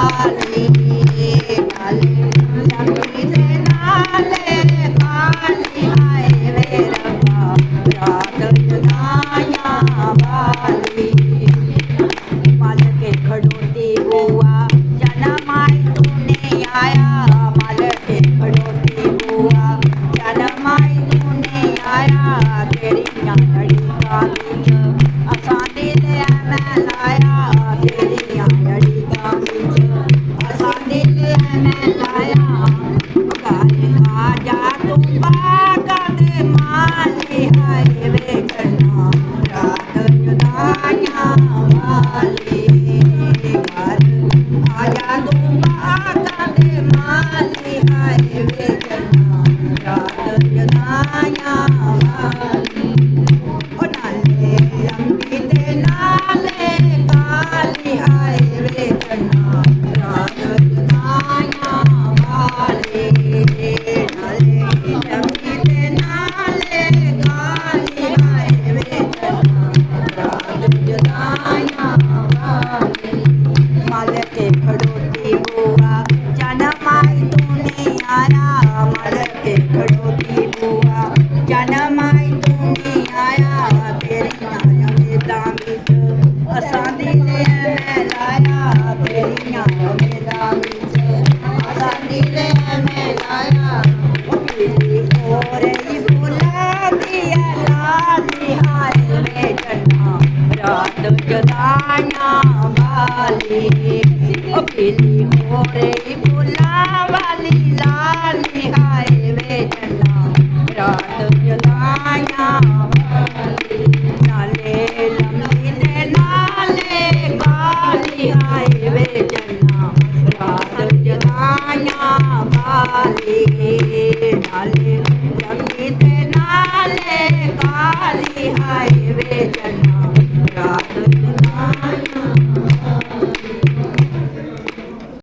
ਵਾਲੀ ਨਾਲੇ ਜੰਮੀ ਦੇ ਨਾਲੇ ਕਾਲੀ ਆਏ ਵੇ ਰੱਬਾ ਰਾਤ ਜਨਾਇਆ ਵਾਲੀ ਮਲ ਕੇ ਖੜੋਤੀ ਬੂਆ ਜਨਮ ਆਈ ਤੂਨੇ ਆਇਆ ਮਲ ਕੇ ਖੜੋਤੀ ਬੂਆ ਜਨਮ ਆਈ ਤੂਨੇ ਆਇਆ ਤੇਰੀਆਂ ਲੜੀਆਂ ਵਿੱਚ ਅਸਾਂ ਦਿਲ ਮੈਂ ਲਾਇਆ ਤੇਰੀਆਂ ਲੜੀਆਂ ਵਿੱਚ ਅਸਾਂ ਦਿਲ ਮੈਂ ਲਾਇਆ ਗਾਏ ਆ ਜਾ ਤੂੰ ਬਾਗਾਂ ਦੇ ਮਾਲੀ ਆਏ ਵੇ ਕਰਨਾ ਰਾਤ ਜੁਦਾਈਆਂ ਵਾਲੀ ਘਰ ਆ ਜਾ ਤੂੰ ਬਾਗਾਂ ਦੇ ਮਾਲੀ ਆਏ ਵੇ ਕਰਨਾ ਰਾਤ ਜੁਦਾਈਆਂ ਵਾਲੀ ਉਹ ਨਾਲੇ ਲੰਬੀ ਤੇ ਨਾਲੇ ਕਾਲੀ ਆਏ ਵੇ ਕਰਨਾ ਰਾਤ ਜੁਦਾਈਆਂ ਵਾਲੀ ਨਾਲੇ ਲੰਬੀ ਤੇ ਨਾਲੇ ਕਾਲੀ ਆਏ ਵੇ ਕਰਨਾ ਰਾਤ ਜੁਦਾਈਆਂ ਵਾਲੀ ਮਲ ਕੇ ਖੜੋਤੀ ਬੂਆ ਜਨਮ ਆਈ ਤੂਨੇ ਆਇਆ ਮਲ ਕੇ ਖੜੋਤੀ ਬੂਆ ਜਨਮ ਆਈ ਤੂਨੇ ਆਇਆ ਤੇਰੀਆਂ ਉਮੀਦਾਂ ਵਿੱਚ ਅਸਾਂ ਦਿਲ ਮੈਂ ਲਾਇਆ ਤੇਰੀਆਂ ਉਮੀਦਾਂ ਵਿੱਚ ਅਸਾਂ ਦਿਲ ਮੈਂ ਲਾਇਆ ਉਹ ਪੀਲੀ ਹੋਰੇ ਫੁੱਲਾਂ ਦੀ ਲਾਲੀ ਆਏ ਵੇ ਜਨਾ ਰਾਤ ਜੁਦਾਈਆਂ ਵਾਲੀ ਉਹ ਪੀਲੀ ਹੋਰੇ ਫੁੱਲਾਂ ਵਾਲੀ ਲਾਲੀ ਆਏ ਵੇ ਜਨਾ ਰਾਤ ਜੁਦਾਈਆਂ ਵਾਲੀ ਨਾਲੇ ਲੰਮੀ ਤੇ ਨਾਲੇ ਕਾਲੀ ਆਏ ਵੇ ਜਨਾ ਰਾਤ ਜੁਦਾਈਆਂ ਵਾਲੀ ਨਾਲੇ ਲੰਮੀ ਤੇ ਨਾਲੇ ਕਾਲੀ ਆਏ ਵੇ ਜਨਾ